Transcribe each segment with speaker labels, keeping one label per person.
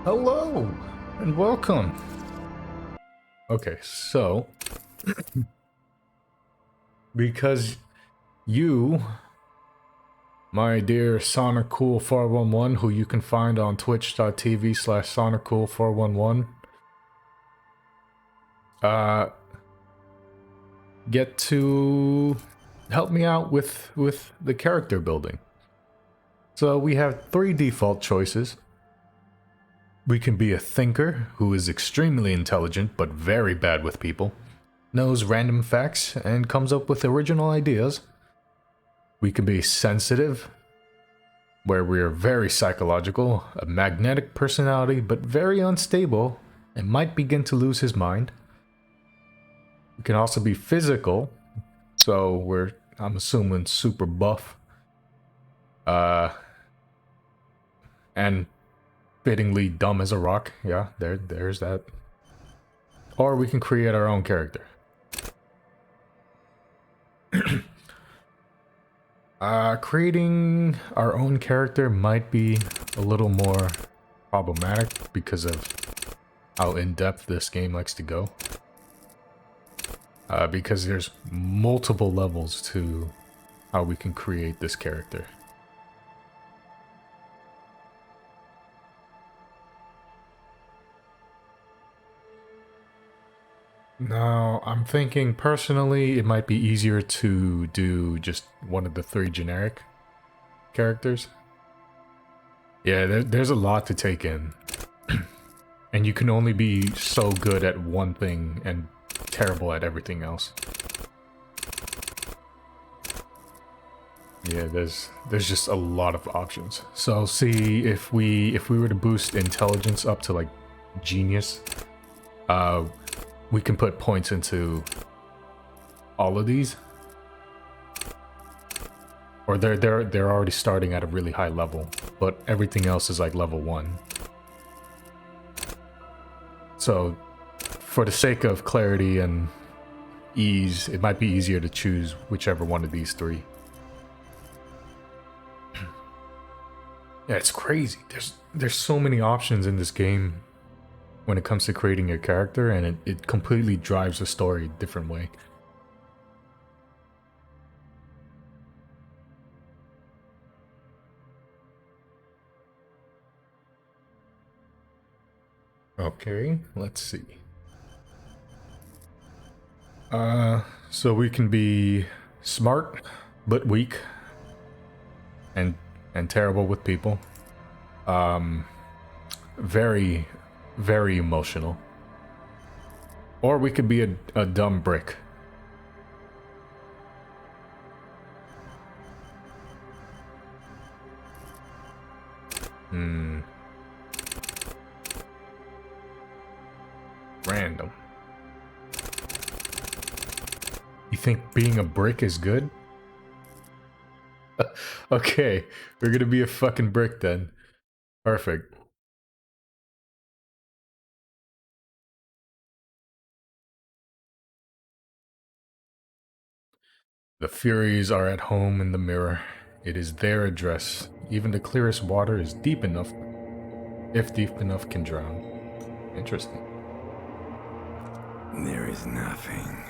Speaker 1: Hello and welcome. Okay, so because you, my dear SonicCool411, who you can find on twitch.tv/SonicCool411, get to help me out with the character building. So we have three default choices. We can be a thinker who is extremely intelligent but very bad with people, knows random facts, and comes up with original ideas. We can be sensitive, where we are very psychological, a magnetic personality, but very unstable, and might begin to lose his mind. We can also be physical, so I'm assuming, super buff. And fittingly dumb as a rock. Yeah, there's that. Or we can create our own character. Creating our own character might be a little more problematic because of how in-depth this game likes to go. Because there's multiple levels to how we can create this character. Now, I'm thinking personally it might be easier to do just one of the three generic characters. Yeah, there's a lot to take in. And you can only be so good at one thing and terrible at everything else. Yeah, there's just a lot of options. So see, if we were to boost intelligence up to like genius, we can put points into all of these. Or they're already starting at a really high level, but everything else is like level 1. So for the sake of clarity and ease, it might be easier to choose whichever one of these three. Yeah, it's crazy. There's so many options in this game when it comes to creating your character, and it completely drives the story a different way. Okay, let's see. So we can be smart but weak and terrible with people. Very emotional. Or we could be a dumb brick. Random. You think being a brick is good? Okay, we're gonna be a fucking brick then. Perfect. The Furies are at home in the mirror. It is their address. Even the clearest water is deep enough, if deep enough, can drown. Interesting.
Speaker 2: There is nothing.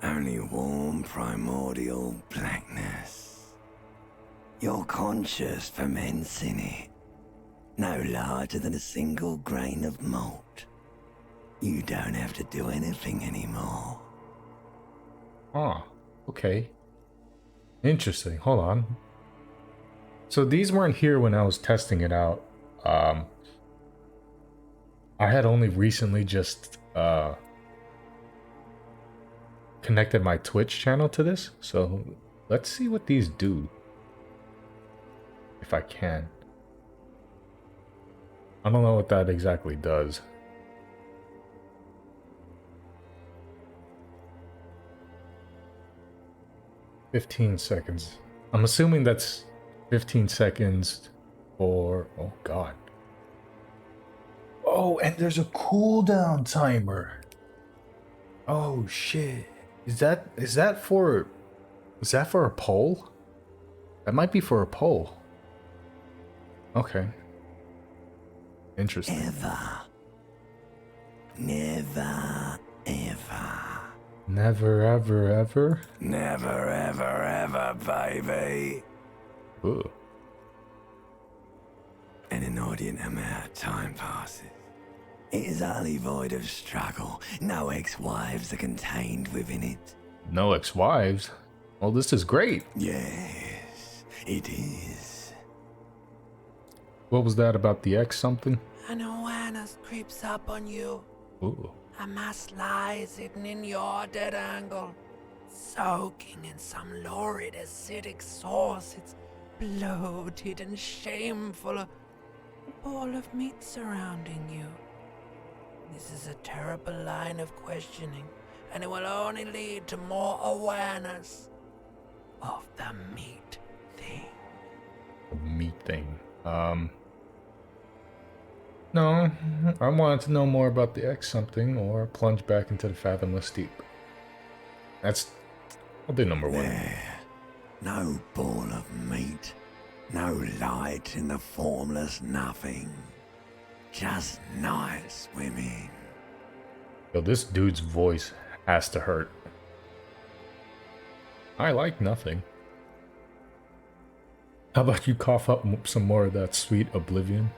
Speaker 2: Only warm primordial blackness. Your conscious ferments in it. No larger than a single grain of malt. You don't have to do anything anymore.
Speaker 1: Oh, okay. Interesting. Hold on. So these weren't here when I was testing it out. I had only recently just connected my Twitch channel to this, so let's see what these do. If I can. I don't know what that exactly does. "15 seconds. I'm assuming that's 15 seconds for... Oh god. Oh, and there's a cooldown timer. Oh shit. Is that for a poll? That might be for a poll. Okay. Interesting.
Speaker 2: Ever. Never, ever.
Speaker 1: Never, ever, ever?
Speaker 2: Never, ever, ever, baby.
Speaker 1: Ooh.
Speaker 2: An inordinate amount of time passes. It is utterly void of struggle. No ex-wives are contained within it.
Speaker 1: No ex-wives? Well, this is great.
Speaker 2: Yes, it is.
Speaker 1: What was that about the X something?
Speaker 3: An awareness creeps up on you.
Speaker 1: Ooh.
Speaker 3: A mass lies hidden in your dead angle, soaking in some lurid acidic sauce. It's bloated and shameful, a ball of meat surrounding you. This is a terrible line of questioning, and it will only lead to more awareness of the meat thing.
Speaker 1: The meat thing. No, I wanted to know more about the X something or plunge back into the fathomless deep. I'll do number one.
Speaker 2: There. No ball of meat. No light in the formless nothing. Just night swimming.
Speaker 1: Yo, this dude's voice has to hurt. I like nothing. How about you cough up some more of that sweet oblivion?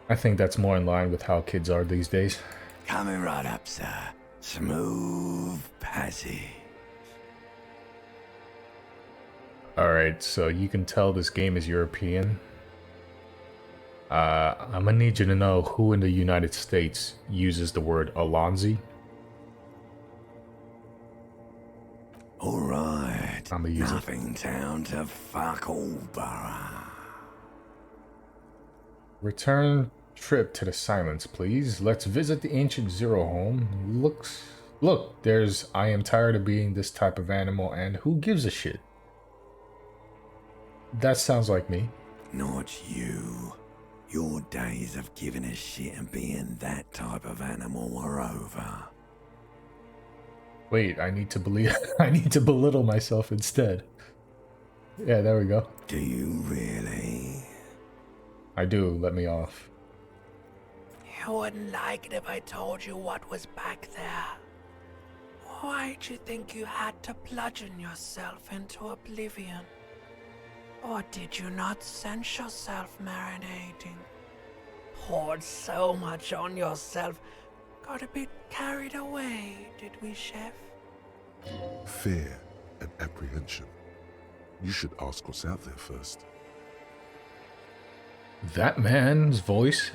Speaker 1: I think that's more in line with how kids are these days.
Speaker 2: Coming right up, sir. Smooth passage.
Speaker 1: Alright, so you can tell this game is European. I'm gonna need you to know who in the United States uses the word Alonzi.
Speaker 2: Alright.
Speaker 1: I'm gonna use it.
Speaker 2: Nothing town to fuck all borough.
Speaker 1: Return trip to the silence, please. Let's visit the ancient Zero home. Look, there's I am tired of being this type of animal and who gives a shit? That sounds like me.
Speaker 2: Not you. Your days of giving a shit and being that type of animal are over.
Speaker 1: Wait, I need to belittle myself instead. Yeah, there we go.
Speaker 2: Do you really?
Speaker 1: I do, let me off.
Speaker 3: You wouldn't like it if I told you what was back there. Why'd you think you had to bludgeon yourself into oblivion? Or did you not sense yourself marinating? Poured so much on yourself, got a bit carried away, did we, Chef?
Speaker 4: Fear and apprehension. You should ask what's out there first.
Speaker 1: That man's voice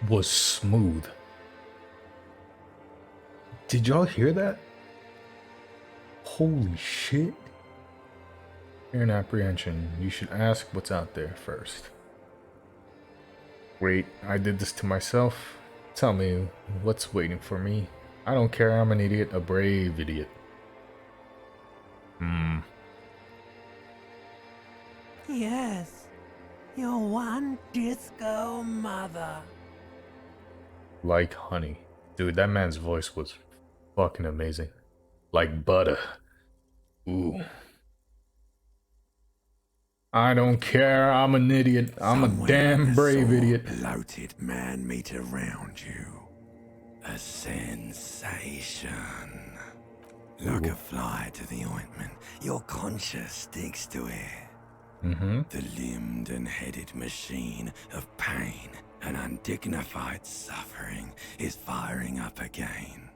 Speaker 1: was smooth. Did y'all hear that? Holy shit. Fear and apprehension. You should ask what's out there first. Wait, I did this to myself? Tell me what's waiting for me. I don't care, I'm an idiot, a brave idiot.
Speaker 3: Yes, your one disco mother.
Speaker 1: Like honey. Dude, that man's voice was fucking amazing. Like butter. Ooh. I don't care, I'm an idiot. I'm a
Speaker 2: Somewhere
Speaker 1: damn
Speaker 2: I
Speaker 1: brave
Speaker 2: saw
Speaker 1: idiot.
Speaker 2: Bloated man meat around you. A sensation. Like a fly to the ointment, your conscience sticks to it. The limbed and headed machine of pain and undignified suffering is firing up again.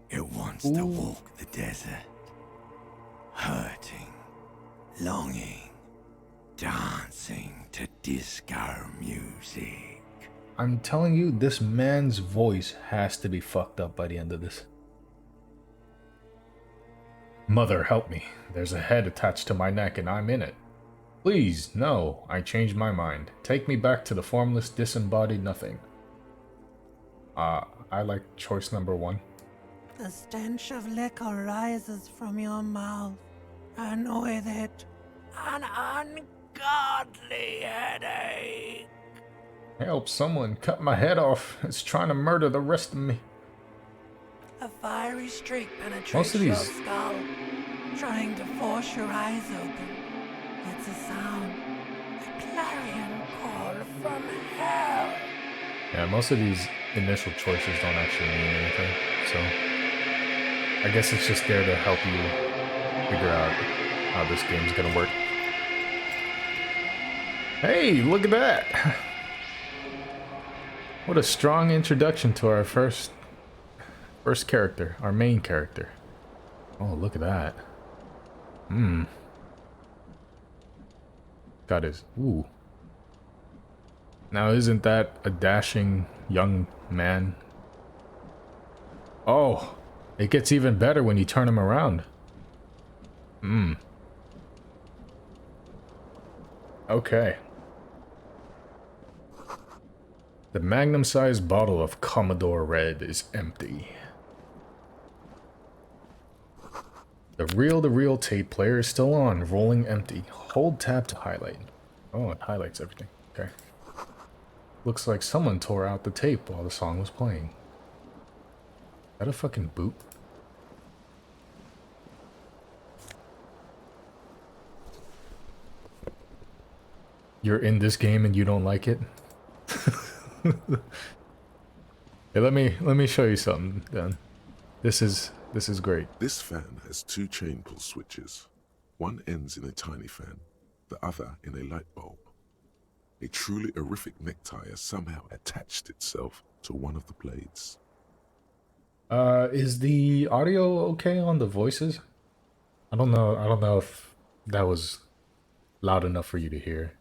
Speaker 2: It wants to walk the desert, hurting, longing, dancing to disco music.
Speaker 1: I'm telling you, this man's voice has to be fucked up by the end of this. Mother, help me. There's a head attached to my neck and I'm in it. Please, no, I changed my mind. Take me back to the formless, disembodied nothing. I like choice number one.
Speaker 3: The stench of liquor rises from your mouth, and with it, an ungodly headache.
Speaker 1: Help, someone cut my head off. It's trying to murder the rest of me.
Speaker 3: A fiery streak
Speaker 1: Most
Speaker 3: penetrates
Speaker 1: of
Speaker 3: your
Speaker 1: these-
Speaker 3: skull, trying to force your eyes open. It's a sound, a
Speaker 1: Yeah, most of these initial choices don't actually mean anything, so I guess it's just there to help you figure out how this game's gonna work. Hey, look at that! What a strong introduction to our first character, our main character. Oh, look at that. Got his... Ooh. Now, isn't that a dashing young man? Oh, it gets even better when you turn him around. Okay. The magnum-sized bottle of Commodore Red is empty. The reel-to-reel tape player is still on, rolling empty. Hold tab to highlight. Oh, it highlights everything. Okay. Looks like someone tore out the tape while the song was playing. Is that a fucking boot? You're in this game and you don't like it? Hey, let me show you something then. This is great.
Speaker 4: This fan has two chain pull switches. One ends in a tiny fan, the other in a light bulb. A truly horrific necktie has somehow attached itself to one of the blades.
Speaker 1: Is the audio okay on the voices? I don't know if that was loud enough for you to hear.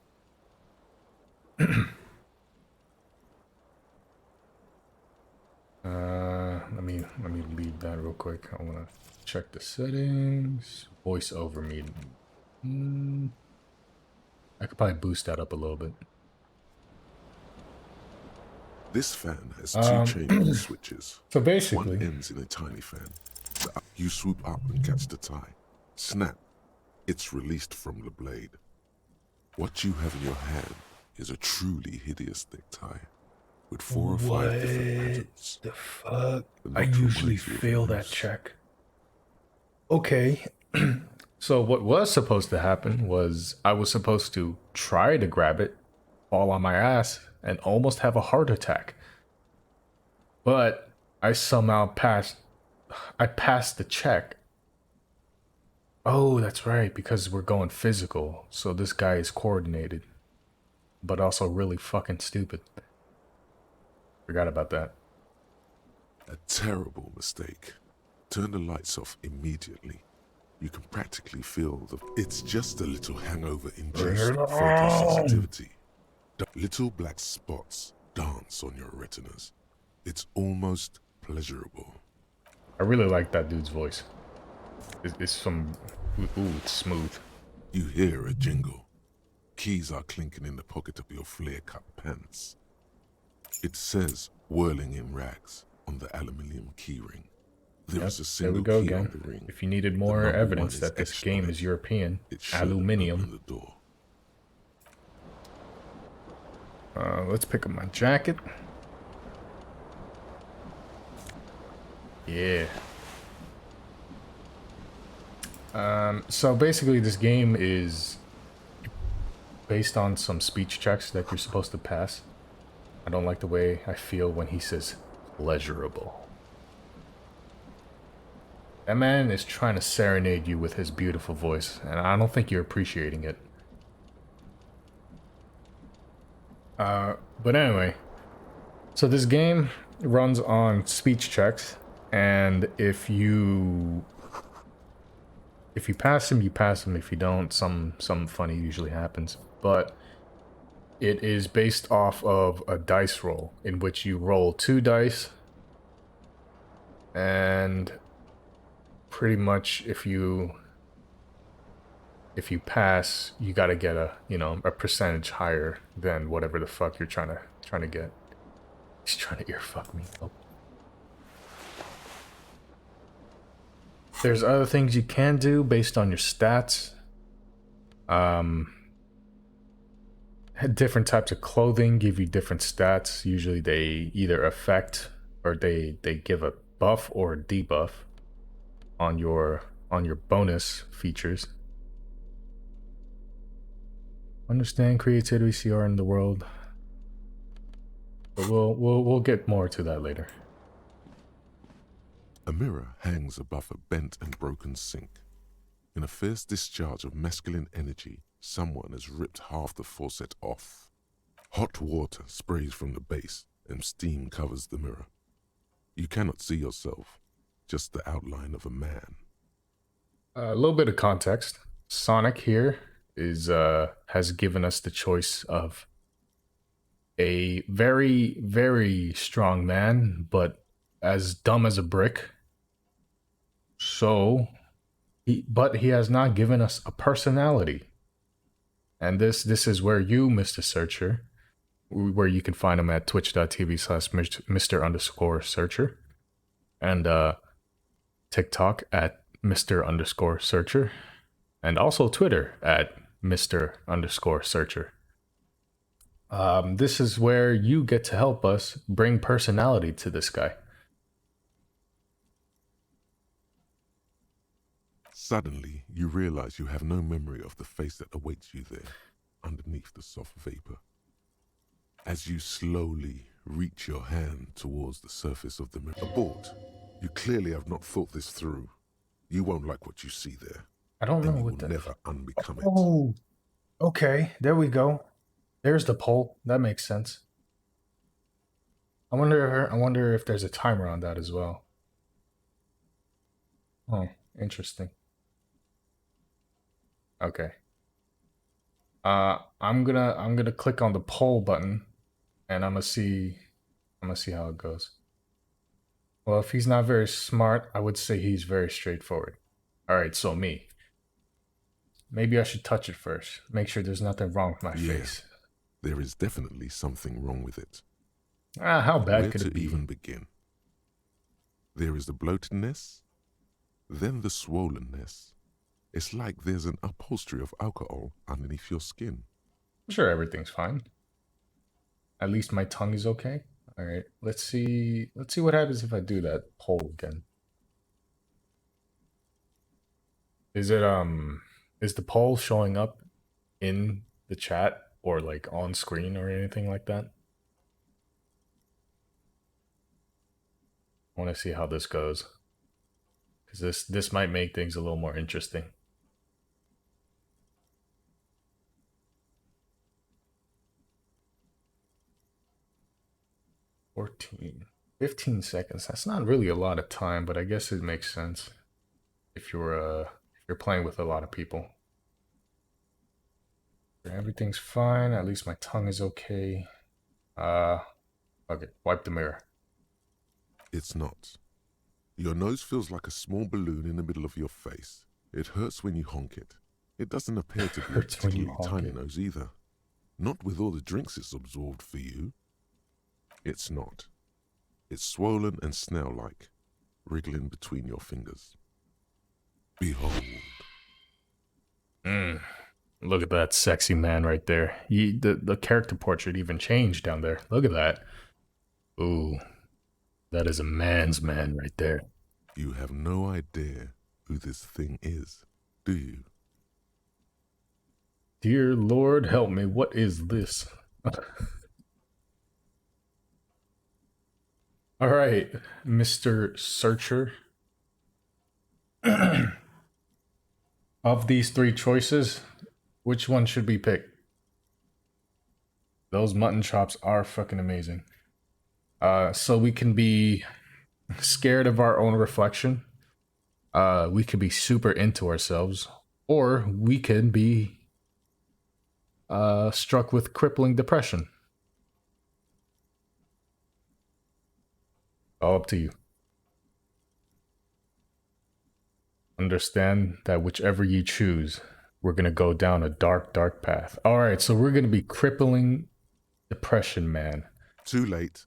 Speaker 1: Let me leave that real quick. I want to check the settings. Voice over meeting. I could probably boost that up a little bit.
Speaker 4: This fan has two chain pull switches.
Speaker 1: So basically,
Speaker 4: One ends in a tiny fan. You swoop up and catch the tie. Snap. It's released from the blade. What you have in your hand is a truly hideous necktie with 4 or 5 different patterns.
Speaker 1: The fuck?
Speaker 4: The
Speaker 1: I
Speaker 4: notch
Speaker 1: usually
Speaker 4: reminds you of
Speaker 1: fail that
Speaker 4: yours.
Speaker 1: check. Okay. So what was supposed to happen was I was supposed to try to grab it, fall on my ass, and almost have a heart attack. But I somehow passed the check. Oh, that's right, because we're going physical. So this guy is coordinated, but also really fucking stupid. Forgot about that.
Speaker 4: A terrible mistake. Turn the lights off immediately. You can practically feel it's just a little hangover-induced photosensitivity. The little black spots dance on your retinas. It's almost pleasurable.
Speaker 1: I really like that dude's voice. It's some... Ooh, it's smooth.
Speaker 4: You hear a jingle. Keys are clinking in the pocket of your flare-cut pants. It says, whirling in rags, on the aluminium keyring. There is a
Speaker 1: There
Speaker 4: single
Speaker 1: we go
Speaker 4: key
Speaker 1: again.
Speaker 4: on the ring.
Speaker 1: If you needed
Speaker 4: The
Speaker 1: more
Speaker 4: number
Speaker 1: evidence
Speaker 4: 1
Speaker 1: that this
Speaker 4: etched
Speaker 1: game
Speaker 4: on
Speaker 1: is
Speaker 4: it.
Speaker 1: European,
Speaker 4: It should
Speaker 1: aluminium.
Speaker 4: open the door.
Speaker 1: Let's pick up my jacket. Yeah. So basically this game is based on some speech checks that you're supposed to pass. I don't like the way I feel when he says pleasurable. That man is trying to serenade you with his beautiful voice, and I don't think you're appreciating it. But anyway, so this game runs on speech checks, and if you pass them, you pass them. If you don't, some funny usually happens. But it is based off of a dice roll in which you roll 2 dice, and pretty much if you pass, you gotta get a percentage higher than whatever the fuck you're trying to get. He's trying to earfuck me. Oh. There's other things you can do based on your stats. Different types of clothing give you different stats. Usually they either affect or they give a buff or a debuff on your bonus features. Understand creativity, CR in the world. But we'll get more to that later.
Speaker 4: A mirror hangs above a bent and broken sink. In a fierce discharge of masculine energy, someone has ripped half the faucet off. Hot water sprays from the base and steam covers the mirror. You cannot see yourself, just the outline of a man.
Speaker 1: A little bit of context. Sonic here is has given us the choice of a very, very strong man, but as dumb as a brick. So, but he has not given us a personality. And this is where you, Mr. Searcher, where you can find him at twitch.tv/Mr_Searcher and TikTok at Mr_Searcher and also Twitter at Mr_Searcher. This is where you get to help us bring personality to this guy.
Speaker 4: Suddenly, you realize you have no memory of the face that awaits you there, underneath the soft vapor. As you slowly reach your hand towards the surface of the mirror. Abort. You clearly have not thought this through. You won't like what you see there.
Speaker 1: I don't know
Speaker 4: and you
Speaker 1: what
Speaker 4: will never unbecome it.
Speaker 1: Oh, okay. There we go. There's the poll. That makes sense. I wonder if there's a timer on that as well. Oh, interesting. Okay. I'm gonna click on the poll button, and I'm gonna see how it goes. Well, if he's not very smart, I would say he's very straightforward. All right, so me. Maybe I should touch it first. Make sure there's nothing wrong with my face.
Speaker 4: There is definitely something wrong with it.
Speaker 1: How bad
Speaker 4: Where
Speaker 1: could
Speaker 4: to
Speaker 1: it be?
Speaker 4: even begin? There is the bloatedness, then the swollenness. It's like there's an upholstery of alcohol underneath your skin.
Speaker 1: I'm sure everything's fine. At least my tongue is okay. All right, let's see what happens if I do that poll again. Is the poll showing up in the chat or like on screen or anything like that? I want to see how this goes, because this might make things a little more interesting. 15 seconds. That's not really a lot of time, but I guess it makes sense if you're playing with a lot of people. Everything's fine. At least my tongue is okay. Okay, wipe the mirror.
Speaker 4: It's not. Your nose feels like a small balloon in the middle of your face. It hurts when you honk it. It doesn't appear to be a
Speaker 1: Hurts when you
Speaker 4: particularly
Speaker 1: honk
Speaker 4: tiny
Speaker 1: it.
Speaker 4: nose either. Not with all the drinks it's absorbed for you. It's not. It's swollen and snail-like, wriggling between your fingers. Behold.
Speaker 1: Look at that sexy man right there. The character portrait even changed down there. Look at that. Ooh, that is a man's man right there.
Speaker 4: You have no idea who this thing is, do you?
Speaker 1: Dear Lord, help me. What is this? All right, Mr. Searcher. Of these three choices, which one should we pick? Those mutton chops are fucking amazing. So we can be scared of our own reflection. We could be super into ourselves, or we could be struck with crippling depression. All up to you. Understand that whichever you choose, we're going to go down a dark, dark path. All right, so we're going to be crippling depression, man.
Speaker 4: Too late.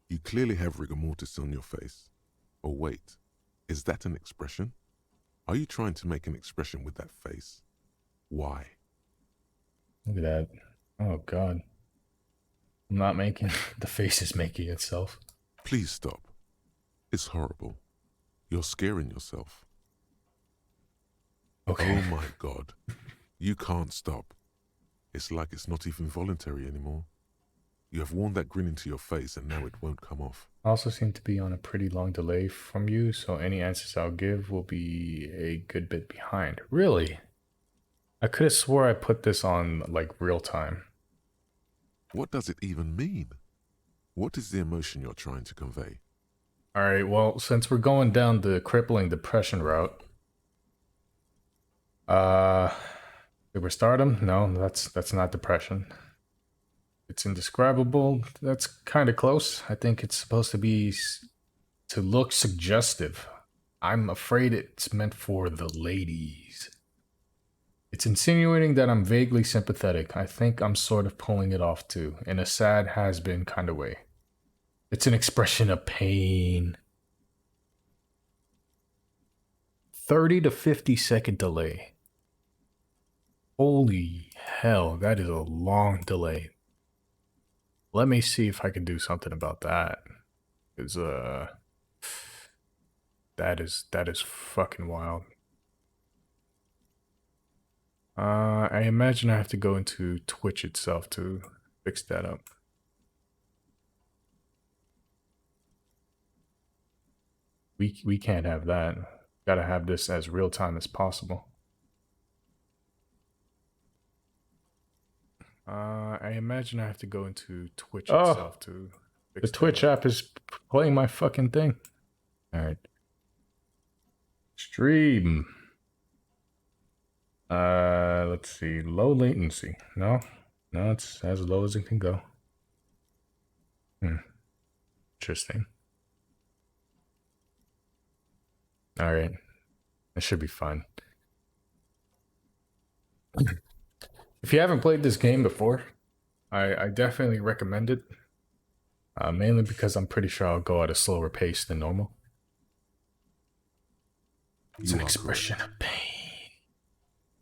Speaker 4: You clearly have rigor mortis on your face. Or wait, is that an expression? Are you trying to make an expression with that face? Why?
Speaker 1: Look at that. Oh, God. I'm not making... The face is making itself.
Speaker 4: Please stop. It's horrible. You're scaring yourself.
Speaker 1: Okay.
Speaker 4: Oh my God. You can't stop. It's like it's not even voluntary anymore. You have worn that grin into your face and now it won't come off.
Speaker 1: I also seem to be on a pretty long delay from you, so any answers I'll give will be a good bit behind. Really? I could have swore I put this on, like, real time.
Speaker 4: What does it even mean? What is the emotion you're trying to convey?
Speaker 1: Alright, well, since we're going down the crippling depression route... Superstardom? No, that's not depression. It's indescribable. That's kind of close. I think it's supposed to be to look suggestive. I'm afraid it's meant for the ladies. It's insinuating that I'm vaguely sympathetic. I think I'm sort of pulling it off too, in a sad has-been kind of way. It's an expression of pain. 30 to 50-second delay. Holy hell, that is a long delay. Let me see if I can do something about that. Because, that is fucking wild. I imagine I have to go into Twitch itself to fix that up. We can't have that. Gotta have this as real time as possible. I imagine I have to go into Twitch itself to fix the Twitch app is playing my fucking thing. Alright. Stream. Let's see. Low latency. No, it's as low as it can go. Interesting. Alright. That should be fun. If you haven't played this game before, I definitely recommend it. Mainly because I'm pretty sure I'll go at a slower pace than normal. It's an expression of pain.